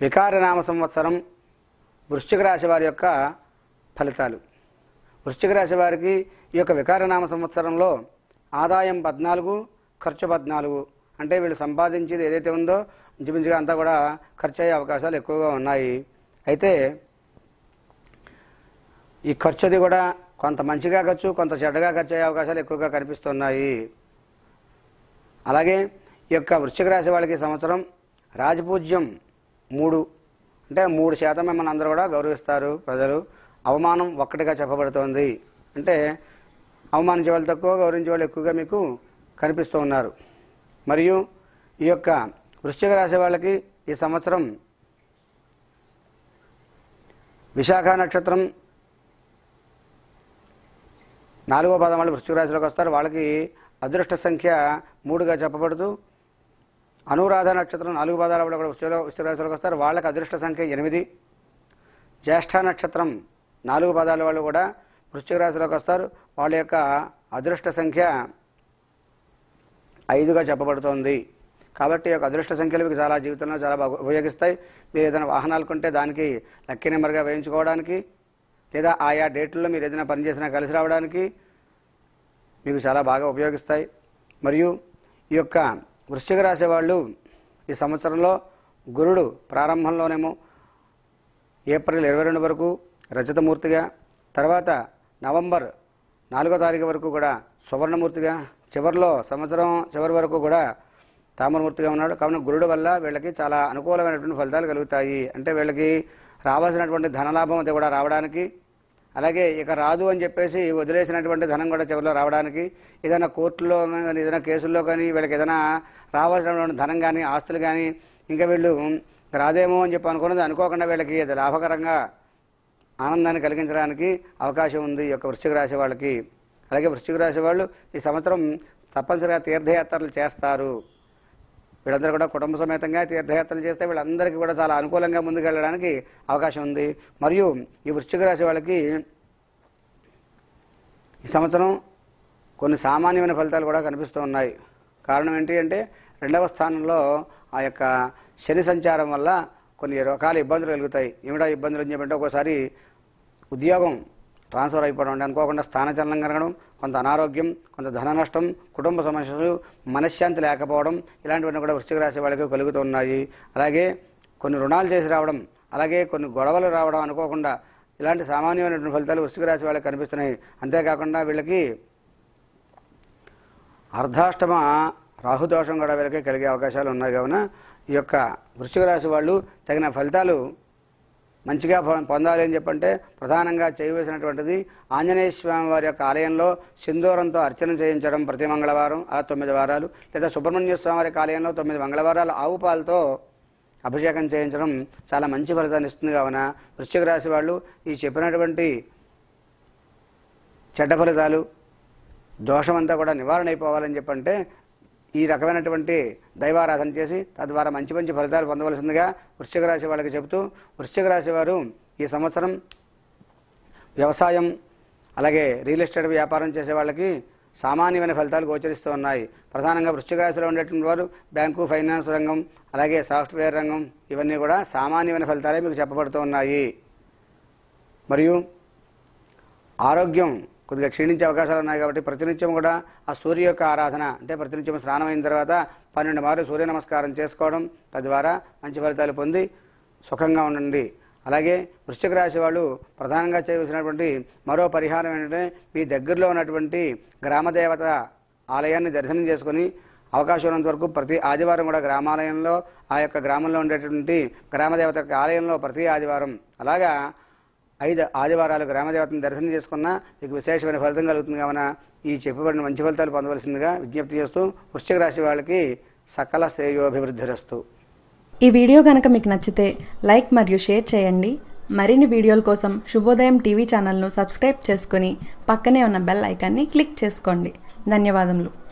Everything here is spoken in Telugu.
వికారనామ సంవత్సరం వృశ్చిక రాశి వారి యొక్క ఫలితాలు. వృశ్చిక రాశి వారికి ఈ యొక్క వికారనామ సంవత్సరంలో ఆదాయం 14, ఖర్చు 14. అంటే వీళ్ళు సంపాదించేది ఏదైతే ఉందో ఇంచుమించుగా అంతా కూడా ఖర్చు అయ్యే అవకాశాలు ఎక్కువగా ఉన్నాయి. అయితే ఈ ఖర్చుది కూడా కొంత మంచిగా ఖర్చు, కొంత చెడ్డగా ఖర్చు అయ్యే అవకాశాలు ఎక్కువగా కనిపిస్తున్నాయి. అలాగే ఈ యొక్క వృశ్చిక రాశి వాళ్ళకి సంవత్సరం రాజపూజ్యం 3, అంటే 3% మిమ్మల్ని అందరూ కూడా గౌరవిస్తారు ప్రజలు. అవమానం 1గా చెప్పబడుతోంది. అంటే అవమానించే వాళ్ళు తక్కువ, గౌరవించే వాళ్ళు ఎక్కువగా మీకు కనిపిస్తూ ఉన్నారు. మరియు ఈ యొక్క వృశ్చిక రాశి వాళ్ళకి ఈ సంవత్సరం విశాఖ నక్షత్రం 4వ పాదం వాళ్ళు వృశ్చిక రాశిలోకి వస్తారు. వాళ్ళకి అదృష్ట సంఖ్య 3గా చెప్పబడుతూ, అనురాధ నక్షత్రం 4 పాదాల వాళ్ళు కూడా వృశ్చిక రాశిలోకి వస్తారు. వాళ్ళకి అదృష్ట సంఖ్య 8. జ్యేష్ఠ నక్షత్రం 4 పాదాల వాళ్ళు కూడా వృశ్చిక రాశిలోకి వస్తారు. వాళ్ళ యొక్క అదృష్ట సంఖ్య 5గా చెప్పబడుతోంది. కాబట్టి ఈ యొక్క అదృష్ట సంఖ్యలు మీకు చాలా జీవితంలో చాలా బాగా ఉపయోగిస్తాయి. మీరు ఏదైనా వాహనాలు కొంటే దానికి లక్కీ నెంబర్గా వేయించుకోవడానికి, లేదా ఆయా డేట్లలో మీరు ఏదైనా పని చేసినా కలిసి రావడానికి మీకు చాలా బాగా ఉపయోగిస్తాయి. మరియు ఈ యొక్క వృశ్చిక రాశి వాళ్ళు ఈ సంవత్సరంలో గురుడు ప్రారంభంలోనేమో ఏప్రిల్ 22 వరకు రజతమూర్తిగా, తర్వాత నవంబర్ 4వ తారీఖు వరకు కూడా సువర్ణమూర్తిగా, చివరిలో సంవత్సరం చివరి వరకు కూడా తామరమూర్తిగా ఉన్నాడు. కావున గురుడు వల్ల వీళ్ళకి చాలా అనుకూలమైనటువంటి ఫలితాలు కలుగుతాయి. అంటే వీళ్ళకి రావాల్సినటువంటి ధనలాభం అది కూడా రావడానికి, అలాగే ఇక రాదు అని చెప్పేసి వదిలేసినటువంటి ధనం కూడా చివరిలో రావడానికి, ఏదైనా కోర్టులో కానీ ఏదైనా కేసుల్లో కానీ వీళ్ళకి ఏదైనా రావాల్సినటువంటి ధనం కానీ ఆస్తులు కానీ ఇంకా వీళ్ళు రాదేమో అని చెప్పి అనుకున్నది అనుకోకుండా వీళ్ళకి అది లాభకరంగా ఆనందాన్ని కలిగించడానికి అవకాశం ఉంది ఈ యొక్క వృశ్చిక రాశి వాళ్ళకి. అలాగే వృశ్చిక రాశి వాళ్ళు ఈ సంవత్సరం తప్పనిసరిగా తీర్థయాత్రలు చేస్తారు. వీళ్ళందరూ కూడా కుటుంబ సమేతంగా తీర్థయాత్రలు చేస్తే వీళ్ళందరికీ కూడా చాలా అనుకూలంగా ముందుకెళ్ళడానికి అవకాశం ఉంది. మరియు ఈ వృశ్చిక రాశి వాళ్ళకి ఈ సంవత్సరం కొన్ని సామాన్యమైన ఫలితాలు కూడా కనిపిస్తూ ఉన్నాయి. కారణం ఏంటి అంటే 2వ స్థానంలో ఆ యొక్క శని సంచారం వల్ల కొన్ని రకాల ఇబ్బందులు కలుగుతాయి. ఏమిటా ఇబ్బందులు అని చెప్పంటే ఒక్కోసారి ఉద్యోగం ట్రాన్స్ఫర్ అయిపోవడం, అంటే అనుకోకుండా స్థానచలనం కలగడం, కొంత అనారోగ్యం, కొంత ధన నష్టం, కుటుంబ సమస్యలు, మనశ్శాంతి లేకపోవడం, ఇలాంటివన్నీ కూడా వృశ్చిక రాశి వాళ్ళకి కలుగుతూ ఉన్నాయి. అలాగే కొన్ని రుణాలు చేసి రావడం, అలాగే కొన్ని గొడవలు రావడం అనుకోకుండా, ఇలాంటి సామాన్యమైనటువంటి ఫలితాలు వృశ్చిక రాశి వాళ్ళకి కనిపిస్తున్నాయి. అంతేకాకుండా వీళ్ళకి అర్ధాష్టమ రాహుదోషం కూడా వీళ్ళకి కలిగే అవకాశాలు ఉన్నాయి. కావున ఈ యొక్క వృశ్చిక రాశి వాళ్ళు తగిన ఫలితాలు మంచిగా పొందాలి అని చెప్పంటే ప్రధానంగా చేయవలసినటువంటిది ఆంజనేయ స్వామి వారి యొక్క ఆలయంలో సింధూరంతో అర్చన చేయించడం ప్రతి మంగళవారం, అలా 9 వారాలు, లేదా సుబ్రహ్మణ్య స్వామి వారి ఆలయంలో 9 మంగళవారాలు ఆవు పాలతో అభిషేకం చేయించడం చాలా మంచి ఫలితాన్ని ఇస్తుంది. కావున వృశ్చిక రాశి వాళ్ళు ఈ చెప్పినటువంటి చెడ్డ ఫలితాలు, దోషమంతా కూడా నివారణ అయిపోవాలని చెప్పంటే ఈ రకమైనటువంటి దైవారాధన చేసి తద్వారా మంచి మంచి ఫలితాలు పొందవలసిందిగా వృశ్చిక రాశి వాళ్ళకి చెబుతూ, వృశ్చిక రాశి వారు ఈ సంవత్సరం వ్యవసాయం, అలాగే రియల్ ఎస్టేట్ వ్యాపారం చేసే వాళ్ళకి సామాన్యమైన ఫలితాలు గోచరిస్తూ ఉన్నాయి. ప్రధానంగా వృశ్చిక రాశిలో ఉండేటువంటి వారు బ్యాంకు, ఫైనాన్స్ రంగం, అలాగే సాఫ్ట్వేర్ రంగం, ఇవన్నీ కూడా సామాన్యమైన ఫలితాలే మీకు చెప్పబడుతూ ఉన్నాయి. మరియు ఆరోగ్యం కొద్దిగా క్షీణించే అవకాశాలు ఉన్నాయి. కాబట్టి ప్రతినిత్యం కూడా ఆ సూర్య యొక్క ఆరాధన, అంటే ప్రతినిత్యం స్నానం అయిన తర్వాత 12 మార్లు సూర్య నమస్కారం చేసుకోవడం, తద్వారా మంచి ఫలితాలు పొంది సుఖంగా ఉండండి. అలాగే వృశ్చిక రాశి వాళ్ళు ప్రధానంగా చేయవలసినటువంటి మరో పరిహారం ఏంటంటే మీ దగ్గరలో ఉన్నటువంటి గ్రామదేవత ఆలయాన్ని దర్శనం చేసుకుని అవకాశం ఉన్నంత వరకు ప్రతి ఆదివారం కూడా గ్రామాలయంలో ఆ యొక్క గ్రామంలో ఉండేటువంటి గ్రామదేవత ఆలయంలో ప్రతి ఆదివారం అలాగా 5 ఆదివారాలు గ్రామదేవతను దర్శనం చేసుకున్నా మీకు విశేషమైన ఫలితం కలుగుతుంది. కావున ఈ చెప్పబడిన మంచి ఫలితాలు పొందవలసిందిగా విజ్ఞప్తి చేస్తూ వృశ్చిక రాశి వాళ్ళకి సకల శ్రేయోభివృద్ధిరస్తు. ఈ వీడియో కనుక మీకు నచ్చితే లైక్ మరియు షేర్ చేయండి. మరిన్ని వీడియోల కోసం శుభోదయం టీవీ ఛానల్ను సబ్స్క్రైబ్ చేసుకుని పక్కనే ఉన్న బెల్ ఐకాన్ని క్లిక్ చేసుకోండి. ధన్యవాదములు.